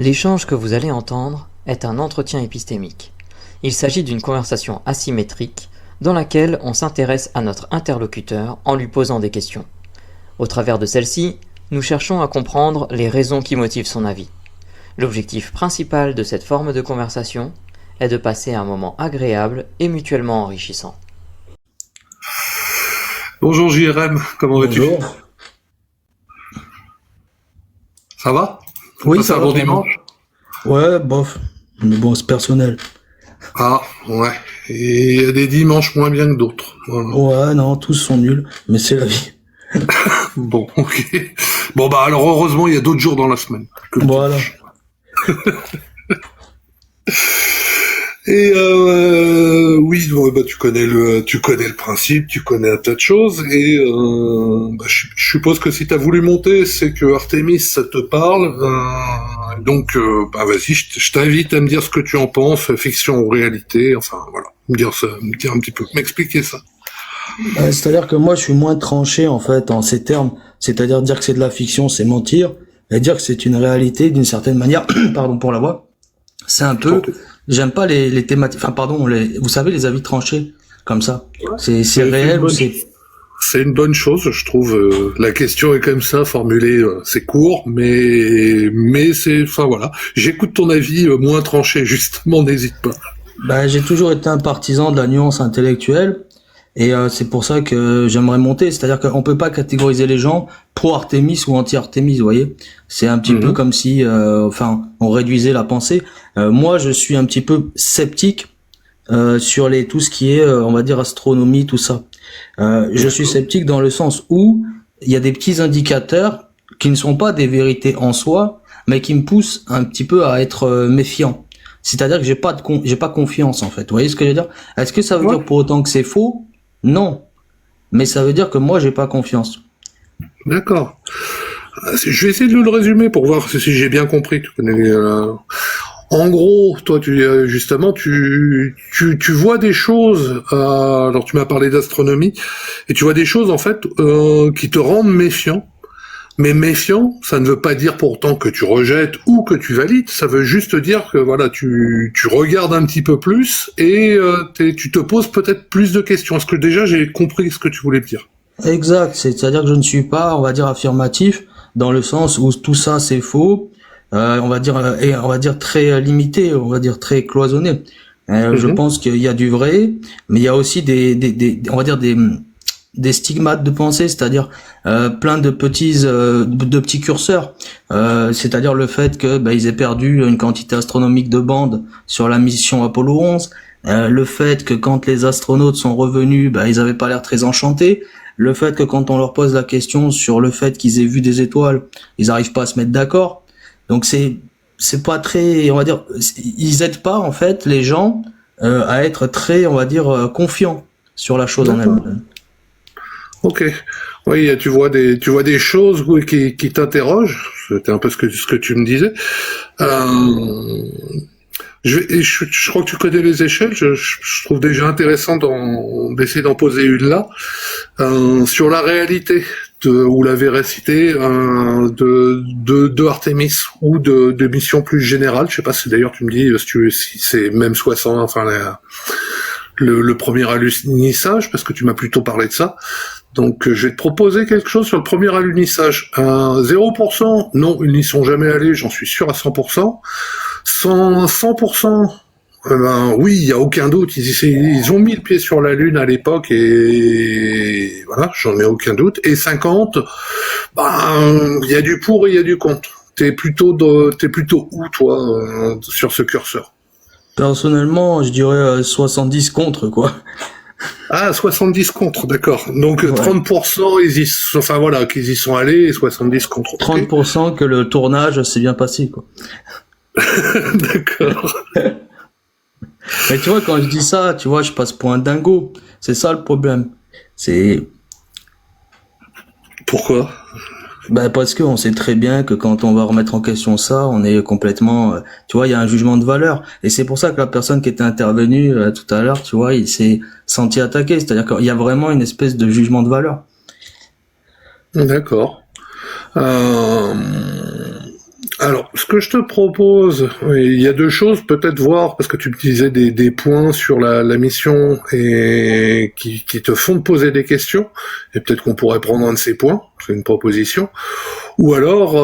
L'échange que vous allez entendre est un entretien épistémique. Il s'agit d'une conversation asymétrique dans laquelle on s'intéresse à notre interlocuteur en lui posant des questions. Au travers de celle-ci, nous cherchons à comprendre les raisons qui motivent son avis. L'objectif principal de cette forme de conversation est de passer un moment agréable et mutuellement enrichissant. Bonjour JRM, comment vas-tu ? Bonjour. Ça va ? Oui, ça ça va. va. Dimanche ? Ouais, bof. Mais bon, c'est personnel. Ah, ouais. Et il y a des dimanches moins bien que d'autres. Voilà. Ouais, non, tous sont nuls, mais c'est la vie. Bon, ok. Bon, bah alors heureusement, il y a d'autres jours dans la semaine. Que le Voilà. dimanche. Et oui, bon, bah tu connais le principe, tu connais un tas de choses. Et bah, je suppose que si t'as voulu monter, c'est que Artemis ça te parle. Donc, bah vas-y, je t'invite à me dire ce que tu en penses, fiction ou réalité. Enfin voilà, me dire un petit peu, m'expliquer ça. C'est-à-dire que moi, je suis moins tranché, en fait, en ces termes. C'est-à-dire dire que c'est de la fiction, c'est mentir. Et dire que c'est une réalité, d'une certaine manière, pardon pour la voix, c'est un peu... J'aime pas les thématiques... Enfin, pardon, vous savez, les avis tranchés, comme ça. C'est réel ou c'est... C'est une bonne chose, je trouve. La question est comme ça formulée, c'est court, mais c'est, enfin voilà. J'écoute ton avis moins tranché, justement, n'hésite pas. Ben, j'ai toujours été un partisan de la nuance intellectuelle, et c'est pour ça que j'aimerais monter. C'est-à-dire qu'on peut pas catégoriser les gens pro-Artémis ou anti-Artémis, vous voyez. C'est un petit peu comme si, on réduisait la pensée. Moi, je suis un petit peu sceptique sur tout ce qui est, on va dire, astronomie, tout ça. Je suis sceptique dans le sens où il y a des petits indicateurs qui ne sont pas des vérités en soi, mais qui me poussent un petit peu à être méfiant. C'est-à-dire que j'ai pas confiance, en fait. Vous voyez ce que je veux dire ? Est-ce que ça veut dire pour autant que c'est faux ? Non. Mais ça veut dire que moi, j'ai pas confiance. D'accord. Je vais essayer de le résumer pour voir si j'ai bien compris. Tu connais en gros, toi, justement, tu vois des choses. Alors, tu m'as parlé d'astronomie, et tu vois des choses en fait qui te rendent méfiant. Mais méfiant, ça ne veut pas dire pourtant que tu rejettes ou que tu valides. Ça veut juste dire que voilà, tu regardes un petit peu plus et tu te poses peut-être plus de questions. Est-ce que déjà j'ai compris ce que tu voulais dire ? Exact. C'est-à-dire que je ne suis pas, on va dire, affirmatif dans le sens où tout ça c'est faux. On va dire très limité, on va dire très cloisonné. Je pense qu'il y a du vrai, mais il y a aussi on va dire des stigmates de pensée, c'est-à-dire plein de petits curseurs. C'est-à-dire le fait que ils aient perdu une quantité astronomique de bandes sur la mission Apollo 11. Le fait que quand les astronautes sont revenus, ils avaient pas l'air très enchantés. Le fait que quand on leur pose la question sur le fait qu'ils aient vu des étoiles, ils arrivent pas à se mettre d'accord. Donc c'est pas très, on va dire, ils aident pas en fait les gens à être très, on va dire, confiants sur la chose en elle-même. Ok. Oui, tu vois des choses qui t'interrogent. C'était un peu ce que tu me disais. Je crois que tu connais les échelles. Je trouve déjà intéressant d'essayer d'en poser une là sur la réalité ou la véracité de Artemis ou de missions plus générales. Je sais pas si d'ailleurs tu me dis si c'est même 60, enfin le premier alunissage, parce que tu m'as plutôt parlé de ça. Donc je vais te proposer quelque chose sur le premier alunissage. 0%, non, ils n'y sont jamais allés, j'en suis sûr à 100%. 100%, oui, il y a aucun doute. Ils ont mis le pied sur la Lune à l'époque et voilà, j'en ai aucun doute. Et 50, il y a du pour et il y a du contre. T'es plutôt où toi sur ce curseur ? Personnellement, je dirais 70 contre, quoi. Ah, 70 contre, d'accord. Donc Ouais. 30%, qu'ils y sont allés et 70 contre. 30% que le tournage s'est bien passé, quoi. D'accord. Mais tu vois, quand je dis ça, tu vois, je passe pour un dingo. C'est ça le problème. Pourquoi ? Parce qu'on sait très bien que quand on va remettre en question ça, on est complètement, tu vois, il y a un jugement de valeur. Et c'est pour ça que la personne qui était intervenue tout à l'heure, tu vois, il s'est senti attaqué. C'est-à-dire qu'il y a vraiment une espèce de jugement de valeur. D'accord. Alors, ce que je te propose, il y a deux choses, peut-être voir, parce que tu me disais des points sur la mission et qui te font te poser des questions, et peut-être qu'on pourrait prendre un de ces points, c'est une proposition. Ou alors,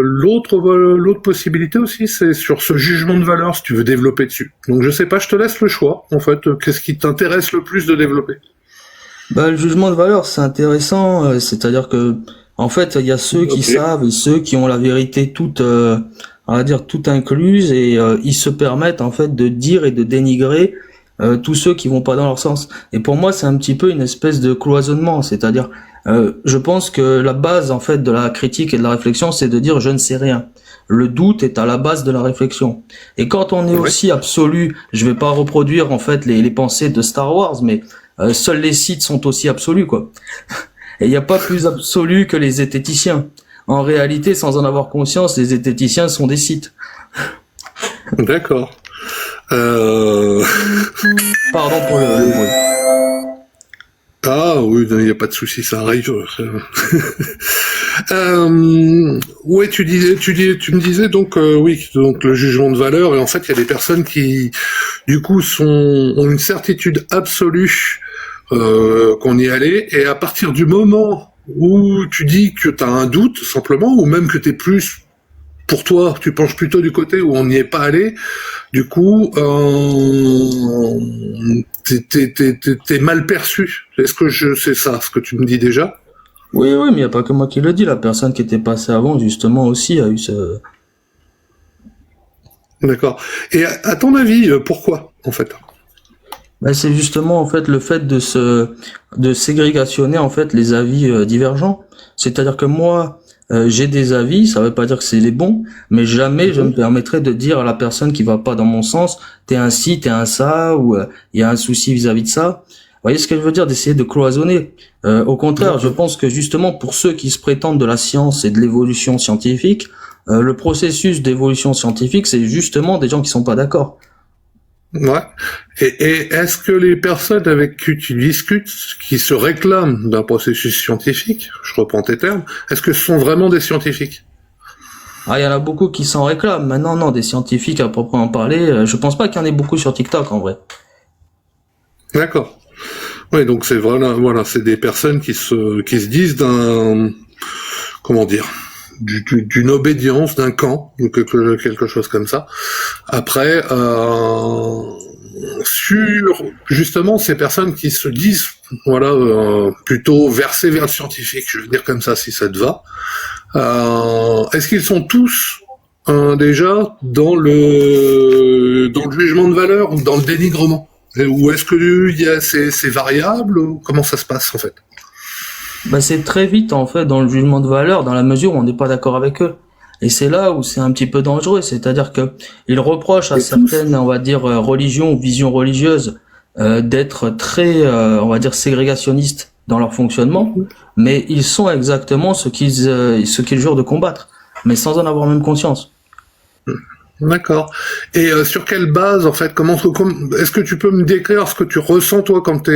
l'autre possibilité aussi, c'est sur ce jugement de valeur, si tu veux développer dessus. Donc je sais pas, je te laisse le choix, en fait, qu'est-ce qui t'intéresse le plus de développer? Bah, le jugement de valeur, c'est intéressant, c'est-à-dire que, en fait, il y a ceux qui savent et ceux qui ont la vérité toute, on va dire, toute incluse, et ils se permettent, en fait, de dire et de dénigrer tous ceux qui vont pas dans leur sens. Et pour moi, c'est un petit peu une espèce de cloisonnement, c'est-à-dire, je pense que la base, en fait, de la critique et de la réflexion, c'est de dire je ne sais rien. Le doute est à la base de la réflexion. Et quand on est aussi absolu, je vais pas reproduire, en fait, les pensées de Star Wars, mais seuls les Sith sont aussi absolus, quoi. Et il n'y a pas plus absolu que les zététiciens. En réalité, sans en avoir conscience, les zététiciens sont des Sith. D'accord. Pardon pour le bruit. Ah oui, il n'y a pas de souci, ça arrive. Ouais, tu me disais donc oui, donc le jugement de valeur, et en fait il y a des personnes qui, du coup, ont une certitude absolue qu'on y est allé, et à partir du moment où tu dis que tu as un doute simplement, ou même que t'es plus, pour toi, tu penches plutôt du côté où on n'y est pas allé, du coup, t'es mal perçu. Est-ce que c'est ça, ce que tu me dis déjà? Oui, mais il n'y a pas que moi qui le dis. La personne qui était passée avant, justement, aussi a eu ce... D'accord. Et à ton avis, pourquoi, en fait? Ben, c'est justement, en fait, le fait de ségrégationner, en fait, les avis divergents. C'est-à-dire que moi, j'ai des avis, ça veut pas dire que c'est les bons, mais jamais je me permettrai de dire à la personne qui va pas dans mon sens, t'es un ci, t'es un ça, ou il y a un souci vis-à-vis de ça. Vous voyez ce que je veux dire, d'essayer de cloisonner. Au contraire, je pense que justement pour ceux qui se prétendent de la science et de l'évolution scientifique, le processus d'évolution scientifique, c'est justement des gens qui sont pas d'accord. Ouais. Et est-ce que les personnes avec qui tu discutes, qui se réclament d'un processus scientifique, je reprends tes termes, est-ce que ce sont vraiment des scientifiques? Ah, il y en a beaucoup qui s'en réclament. Maintenant, non, des scientifiques à proprement parler, je pense pas qu'il y en ait beaucoup sur TikTok, en vrai. D'accord. Oui, donc c'est voilà, c'est des personnes qui se disent comment dire, d'une obédience, d'un camp, ou quelque chose comme ça. Après, sur justement ces personnes qui se disent, voilà, plutôt versées vers le scientifique, je veux dire comme ça, si ça te va. Est-ce qu'ils sont tous déjà dans le jugement de valeur ou dans le dénigrement? Ou est-ce que c'est variable, ou comment ça se passe en fait? Bah, c'est très vite, en fait, dans le jugement de valeur, dans la mesure où on n'est pas d'accord avec eux. Et c'est là où c'est un petit peu dangereux, c'est-à-dire que ils reprochent à certaines, on va dire, religions ou visions religieuses, d'être très, on va dire, ségrégationnistes dans leur fonctionnement, mais ils sont exactement ce qu'ils jurent de combattre, mais sans en avoir même conscience. D'accord. Et sur quelle base, en fait, est-ce que tu peux me décrire ce que tu ressens toi quand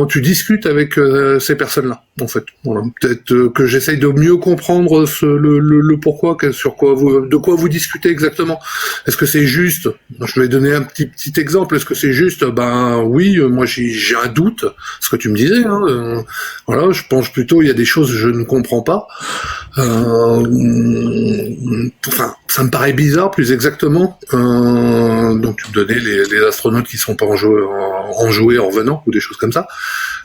tu discutes avec ces personnes-là, en fait? Voilà. Peut-être que j'essaye de mieux comprendre le pourquoi, de quoi vous discutez exactement. Est-ce que c'est juste? Je vais donner un petit exemple. Est-ce que c'est juste? Ben oui, moi j'ai un doute. Ce que tu me disais. Hein, voilà, je pense plutôt il y a des choses que je ne comprends pas. Enfin, ça me paraît bizarre, plus exactement. Donc tu me donnais les astronautes qui sont pas enjoués en revenant, ou des choses comme ça.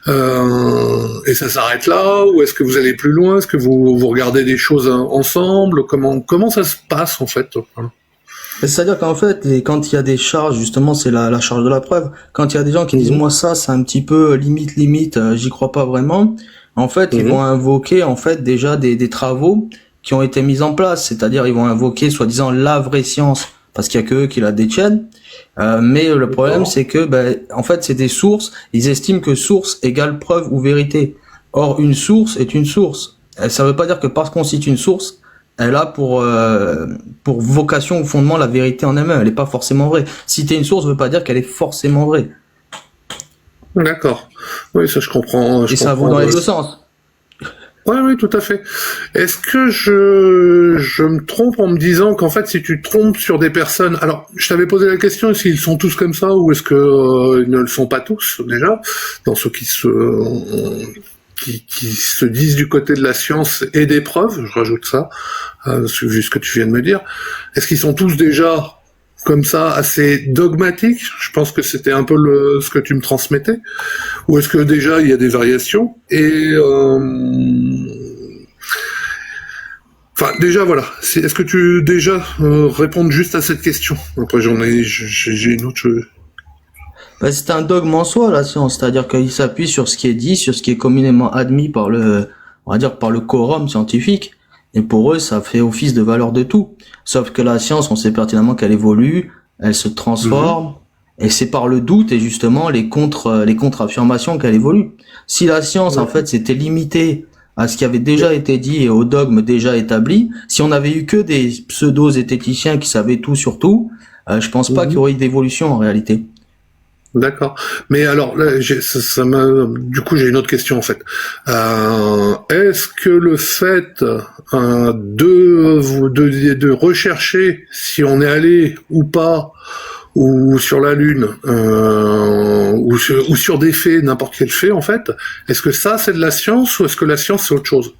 Et ça s'arrête là, ou est-ce que vous allez plus loin? Est-ce que vous regardez des choses ensemble? Comment ça se passe en fait? C'est-à-dire qu'en fait, quand il y a des charges, justement, c'est la charge de la preuve. Quand il y a des gens qui disent, moi ça, c'est un petit peu limite, j'y crois pas vraiment. En fait, ils vont invoquer, en fait, déjà des travaux qui ont été mis en place. C'est-à-dire, ils vont invoquer, soi-disant, la vraie science, parce qu'il y a que eux qui la détiennent. Mais le problème, c'est que, en fait, c'est des sources. Ils estiment que source égale preuve ou vérité. Or, une source est une source. Ça veut pas dire que parce qu'on cite une source, elle a pour vocation ou fondement la vérité en elle-même. Elle est pas forcément vraie. Citer une source veut pas dire qu'elle est forcément vraie. D'accord. Oui, ça je comprends. Et ça vaut dans les deux sens. Oui, oui, tout à fait. Est-ce que je me trompe en me disant qu'en fait, si tu te trompes sur des personnes, alors je t'avais posé la question s'ils sont tous comme ça ou est-ce que ils ne le sont pas tous déjà, dans ceux qui se disent du côté de la science et des preuves, je rajoute ça, vu ce que tu viens de me dire. Est-ce qu'ils sont tous déjà comme ça assez dogmatiques? Je pense que c'était un peu ce que tu me transmettais. Ou est-ce que déjà il y a des variations? Et enfin déjà voilà. Est-ce que tu déjà réponds juste à cette question? Après j'ai une autre chose. Bah, c'est un dogme en soi, la science, c'est-à-dire qu'il s'appuie sur ce qui est dit, sur ce qui est communément admis par on va dire, par le quorum scientifique. Et pour eux, ça fait office de valeur de tout. Sauf que la science, on sait pertinemment qu'elle évolue, elle se transforme, et c'est par le doute et justement les contre-affirmations qu'elle évolue. Si la science, en fait, s'était limitée à ce qui avait déjà été dit et aux dogmes déjà établis, si on avait eu que des pseudo-zététiciens qui savaient tout sur tout, je pense pas qu'il y aurait eu d'évolution en réalité. D'accord. Mais alors, là, du coup, j'ai une autre question en fait. Est-ce que le fait de rechercher si on est allé ou pas ou sur la Lune ou sur des faits, n'importe quel fait en fait, est-ce que ça c'est de la science ou est-ce que la science c'est autre chose?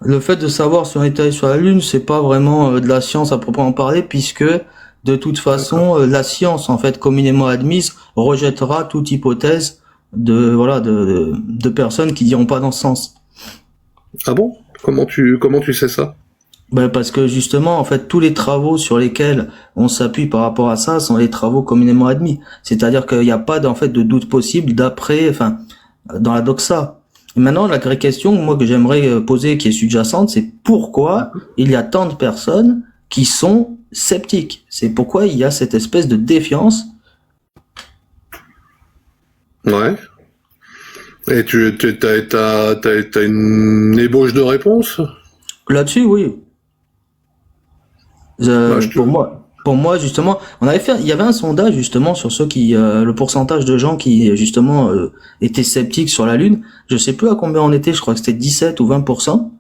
Le fait de savoir si on est allé sur la Lune, c'est pas vraiment de la science à proprement parler, puisque de toute façon, la science, en fait, communément admise, rejettera toute hypothèse de personnes qui diront pas dans ce sens. Ah bon? Comment tu sais ça? Ben, parce que justement, en fait, tous les travaux sur lesquels on s'appuie par rapport à ça sont les travaux communément admis. C'est-à-dire qu'il n'y a pas en fait de doute possible dans la doxa. Et maintenant, la vraie question, moi, que j'aimerais poser, qui est sous-jacente, c'est pourquoi il y a tant de personnes qui sont sceptiques. C'est pourquoi il y a cette espèce de défiance. Ouais. Et t'as une ébauche de réponse? Là-dessus, oui. Pour moi, justement, il y avait un sondage justement sur ceux le pourcentage de gens qui justement étaient sceptiques sur la Lune. Je sais plus à combien on était. Je crois que c'était 17 ou 20%.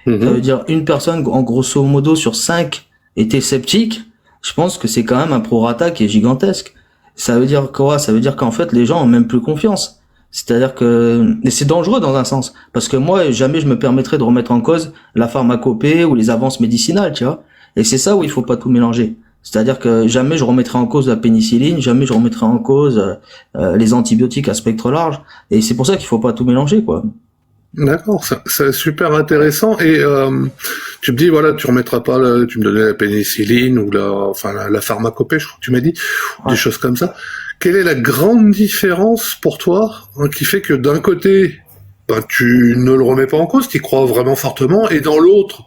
Ça veut dire une personne, en grosso modo, sur 5 était sceptique. Je pense que c'est quand même un prorata qui est gigantesque. Ça veut dire quoi? Ça veut dire qu'en fait, les gens ont même plus confiance. C'est-à-dire et c'est dangereux dans un sens. Parce que moi, jamais je me permettrais de remettre en cause la pharmacopée ou les avances médicinales, tu vois. Et c'est ça où il faut pas tout mélanger. C'est-à-dire que jamais je remettrai en cause la pénicilline, jamais je remettrai en cause les antibiotiques à spectre large. Et c'est pour ça qu'il faut pas tout mélanger, quoi. D'accord, c'est super intéressant. Et tu me dis, voilà, tu remettras pas, tu me donnais la pénicilline ou la pharmacopée, je crois que tu m'as dit, des choses comme ça. Quelle est la grande différence pour toi qui fait que d'un côté, tu ne le remets pas en cause, tu y crois vraiment fortement, et dans l'autre,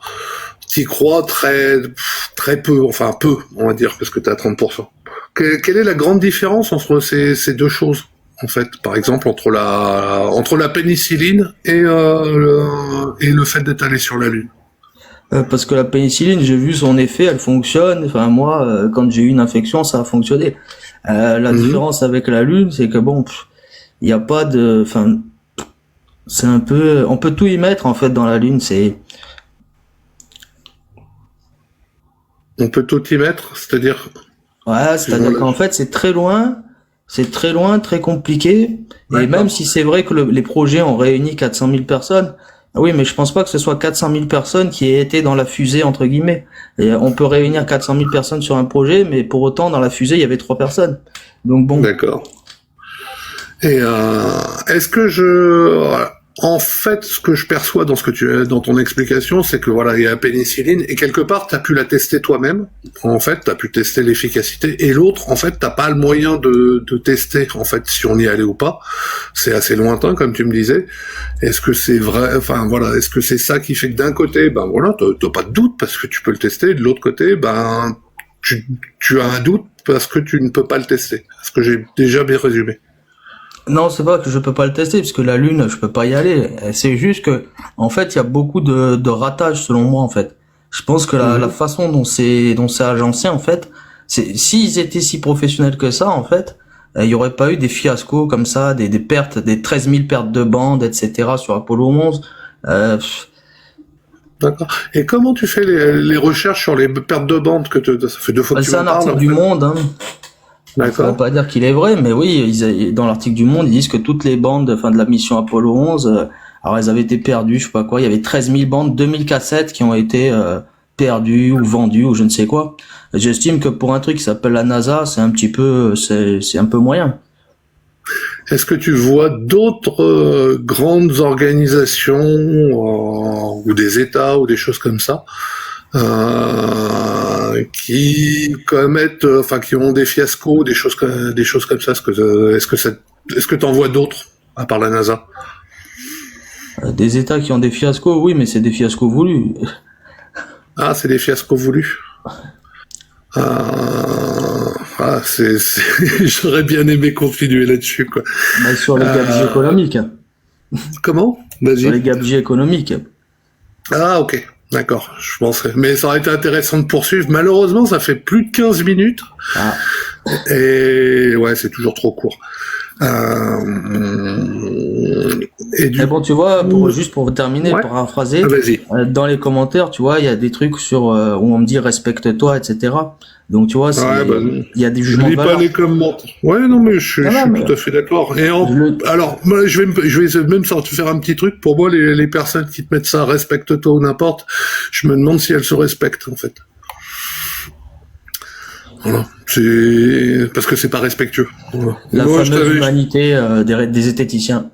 tu y crois très peu, enfin peu, on va dire, parce que tu es à 30%. Quelle est la grande différence entre ces deux choses? En fait, par exemple, entre la pénicilline et le fait d'être allé sur la Lune. Parce que la pénicilline, j'ai vu son effet, elle fonctionne. Enfin, moi, quand j'ai eu une infection, ça a fonctionné. La différence avec la Lune, c'est que il y a pas de, c'est un peu, on peut tout y mettre en fait dans la Lune. On peut tout y mettre, c'est-à-dire. Ouais, c'est-à-dire qu'en fait, c'est très loin, très compliqué. D'accord. Et même si c'est vrai que les projets ont réuni 400 000 personnes, oui, mais je pense pas que ce soit 400 000 personnes qui aient été dans la fusée, entre guillemets. Et on peut réunir 400 000 personnes sur un projet, mais pour autant, dans la fusée, il y avait 3 personnes. Donc bon. D'accord. Et est-ce que en fait, ce que je perçois dans ton explication, c'est que voilà, il y a la pénicilline et quelque part, t'as pu la tester toi-même. En fait, t'as pu tester l'efficacité et l'autre, en fait, t'as pas le moyen de tester, en fait, si on y allait ou pas. C'est assez lointain, comme tu me disais. Est-ce que c'est vrai? Enfin, voilà, est-ce que c'est ça qui fait que d'un côté, voilà, t'as pas de doute parce que tu peux le tester, de l'autre côté, tu as un doute parce que tu ne peux pas le tester. Est-ce que j'ai déjà bien résumé? Non, c'est pas que je peux pas le tester, parce que la Lune, je peux pas y aller. C'est juste que, en fait, il y a beaucoup de ratages, selon moi, en fait. Je pense que la façon dont c'est agencé, en fait, s'ils étaient si professionnels que ça, en fait, il y aurait pas eu des fiascos comme ça, des pertes, des 13 000 pertes de bandes, etc. sur Apollo 11. D'accord. Et comment tu fais les recherches sur les pertes de bandes ça fait 2 fois que tu C'est m'en un parles, article en du fait. Monde, hein. Ça veut D'accord. pas dire qu'il est vrai, mais oui, dans l'article du Monde, ils disent que toutes les bandes, enfin, de la mission Apollo 11, alors elles avaient été perdues, je sais pas quoi, il y avait 13 000 bandes, 2000 cassettes qui ont été perdues ou vendues ou je ne sais quoi. J'estime que pour un truc qui s'appelle la NASA, c'est un petit peu, c'est un peu moyen. Est-ce que tu vois d'autres grandes organisations ou des États ou des choses comme ça qui commettent, qui ont des fiascos, des choses comme ça. Est-ce que t'en vois d'autres à part la NASA? Des États qui ont des fiascos, oui, mais c'est des fiascos voulus. Ah, c'est des fiascos voulus. J'aurais bien aimé continuer là-dessus, quoi. Mais sur les gabegies économiques. Comment? Vas-y. Sur les gabegies économiques. Ah, ok. D'accord, je pensais. Mais ça aurait été intéressant de poursuivre. Malheureusement, ça fait plus de 15 minutes. Ah. Et ouais, c'est toujours trop court. Mais bon, tu vois, juste pour terminer, Ouais. paraphraser, Vas-y. dans les commentaires, tu vois, il y a des trucs sur où on me dit respecte-toi, etc. Donc tu vois, il y a des Je jugements de lis pas valeur. les commentaires. Ouais, non, mais je suis mais tout à fait d'accord. Et je- alors, moi, je vais même te faire un petit truc. Pour moi, les personnes qui te mettent ça, respecte-toi ou n'importe, je me demande si elles se respectent, en fait. Voilà. C'est parce que c'est pas respectueux. Voilà. La Moi, fameuse humanité des zététiciens.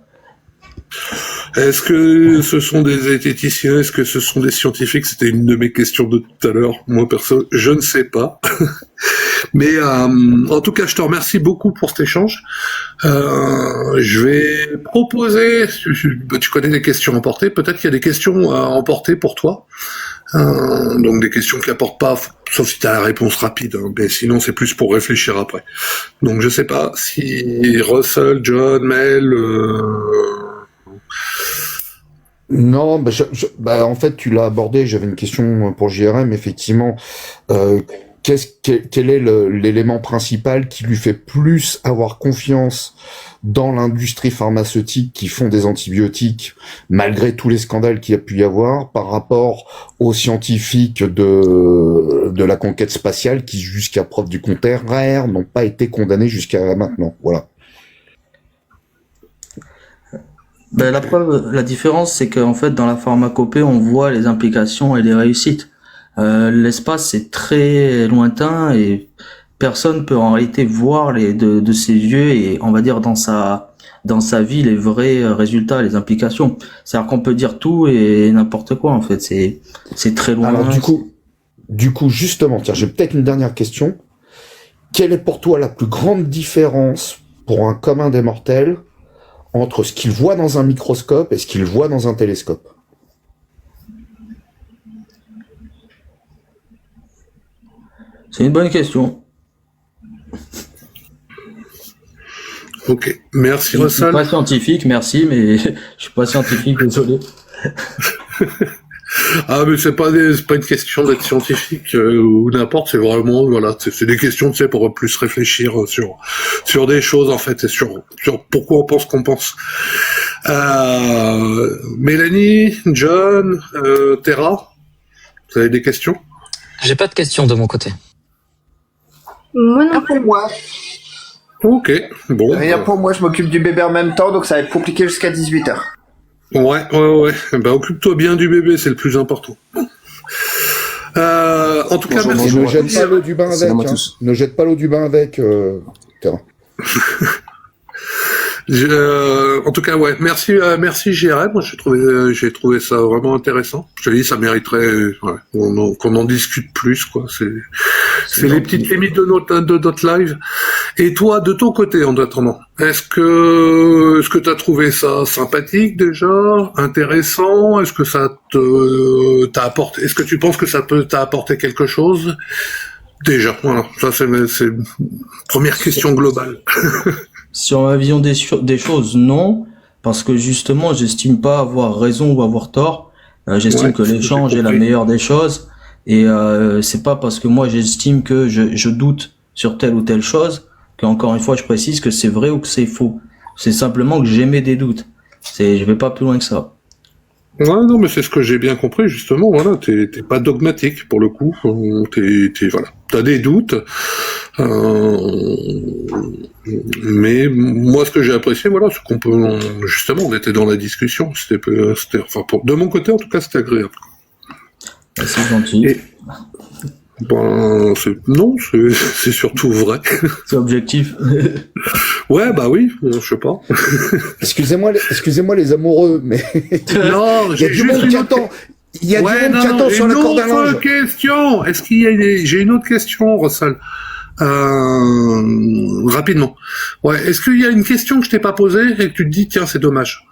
Est-ce que ce sont des zététiciens? Est-ce que ce sont des scientifiques? C'était une de mes questions de tout à l'heure. Moi, perso, je ne sais pas. Mais en tout cas, je te remercie beaucoup pour cet échange. Je vais proposer, tu connais les questions emportées, peut-être qu'il y a des questions à emporter pour toi. Donc des questions qui apportent pas, sauf si tu as la réponse rapide, hein, mais sinon c'est plus pour réfléchir après. Donc je sais pas si Russell, John, Mel... Non, en fait, tu l'as abordé. J'avais une question pour JRM. Effectivement, quel est l'élément principal qui lui fait plus avoir confiance dans l'industrie pharmaceutique qui font des antibiotiques, malgré tous les scandales qu'il y a pu y avoir, par rapport aux scientifiques de la conquête spatiale qui, jusqu'à preuve du contraire, n'ont pas été condamnés jusqu'à maintenant. Voilà. La preuve, la différence, c'est qu'en fait, dans la pharmacopée, on voit les implications et les réussites. L'espace, c'est très lointain et personne peut en réalité voir de ses yeux et, on va dire, dans sa vie, les vrais résultats, les implications. C'est-à-dire qu'on peut dire tout et n'importe quoi, en fait. C'est très loin. Alors, du coup, justement, tiens, j'ai peut-être une dernière question. Quelle est pour toi la plus grande différence pour un commun des mortels entre ce qu'il voit dans un microscope et ce qu'il voit dans un télescope? C'est une bonne question. Ok, merci Je suis Russell. pas scientifique, merci, mais je suis pas scientifique, désolé. Ah mais c'est pas une question d'être scientifique ou n'importe, c'est vraiment voilà, c'est des questions, tu sais, pour plus réfléchir sur des choses en fait, et sur pourquoi on pense qu'on pense. Mélanie, John, Terra, vous avez des questions? J'ai pas de questions de mon côté. Moi non plus. Pour moi. Ok, bon. Rien pour moi, je m'occupe du bébé en même temps, donc ça va être compliqué jusqu'à 18h. Ouais. Ben occupe-toi bien du bébé, c'est le plus important. En tout cas, Et merci. ne jette pas l'eau du bain avec. Salam à Hein. tous. Ne jette pas l'eau du bain avec. Terrain. En tout cas, ouais, merci JRM. Moi, j'ai trouvé ça vraiment intéressant. Je te dis, ça mériterait qu'on en discute plus, quoi. C'est les petites limites de notre live. Et toi, de ton côté, en attendant, est-ce que t'as trouvé ça sympathique déjà, intéressant? Est-ce que ça t'a apporté? Est-ce que tu penses que ça t'a apporté quelque chose? Déjà, voilà. Ça, c'est une première question globale. Sur ma vision des choses, non, parce que justement, j'estime pas avoir raison ou avoir tort. J'estime que l'échange est la meilleure des choses, et c'est pas parce que moi j'estime que je doute sur telle ou telle chose qu'encore une fois, je précise que c'est vrai ou que c'est faux. C'est simplement que j'émets des doutes. Je vais pas plus loin que ça. Ouais, non, mais c'est ce que j'ai bien compris, justement, voilà, t'es pas dogmatique, pour le coup, voilà, t'as des doutes, mais moi, ce que j'ai apprécié, voilà, c'est qu'on peut, justement, on était dans la discussion, enfin, de mon côté, en tout cas, c'était agréable. C'est gentil. Et, c'est surtout vrai. C'est objectif. Ouais, bah oui, je sais pas. Excusez-moi les amoureux, mais Non, il y a du monde qui attend. Il y a du monde qui attend sur la corde à linge. Question. Est-ce qu'il y a j'ai une autre question, Russell. Rapidement. Ouais. Est-ce qu'il y a une question que je t'ai pas posée et que tu te dis, tiens, c'est dommage?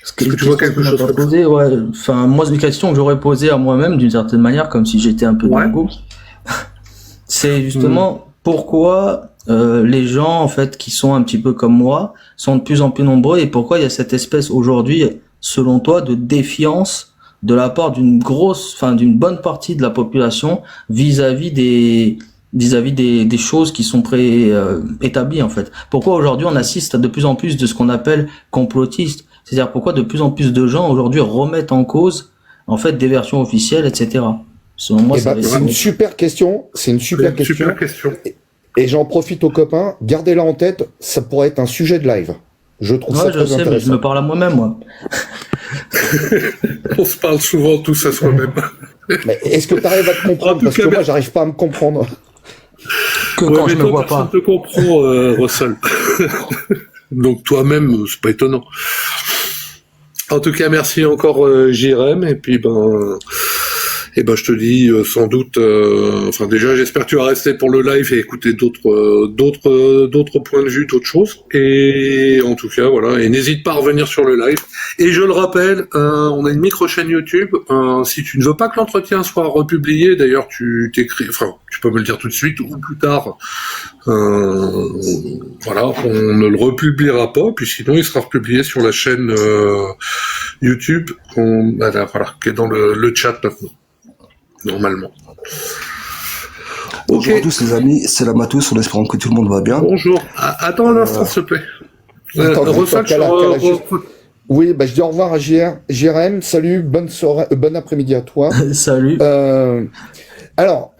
Est-ce que tu vois quelque chose à poser, ouais. Enfin, moi, c'est une question que j'aurais posée à moi-même d'une certaine manière, comme si j'étais un peu dans le groupe. C'est justement pourquoi les gens, en fait, qui sont un petit peu comme moi, sont de plus en plus nombreux et pourquoi il y a cette espèce aujourd'hui, selon toi, de défiance de la part d'une d'une bonne partie de la population vis-à-vis des choses qui sont établies, en fait. Pourquoi aujourd'hui on assiste à de plus en plus de ce qu'on appelle complotistes? C'est-à-dire pourquoi de plus en plus de gens aujourd'hui remettent en cause, en fait, des versions officielles, etc. Selon moi, c'est une super question. C'est une super question. Et j'en profite aux copains. Gardez-la en tête. Ça pourrait être un sujet de live. Je trouve ça très intéressant. Mais je me parle à moi-même, moi. On se parle souvent tous à soi-même. Mais est-ce que tu arrives à te comprendre? Parce que moi, j'arrive pas à me comprendre. Que quand je me vois pas. Personne te comprend, Russell. Donc toi-même, c'est pas étonnant. En tout cas, merci encore, JRM, et puis je te dis sans doute. Enfin, déjà, j'espère que tu vas rester pour le live et écouter d'autres points de vue, d'autres choses. Et en tout cas, voilà. Et n'hésite pas à revenir sur le live. Et je le rappelle, on a une micro-chaîne YouTube. Si tu ne veux pas que l'entretien soit republié, d'ailleurs, tu t'écris. Enfin, tu peux me le dire tout de suite ou plus tard. Voilà, on ne le republiera pas. Puis sinon, il sera republié sur la chaîne YouTube, qui est dans le chat maintenant. Normalement. Bonjour à tous les amis, c'est la Matous, en espérant que tout le monde va bien. Bonjour. Attends un instant, s'il te plaît. Oui, je dis au revoir à JRM. Salut, bonne soirée, bon après-midi à toi. Salut. Alors,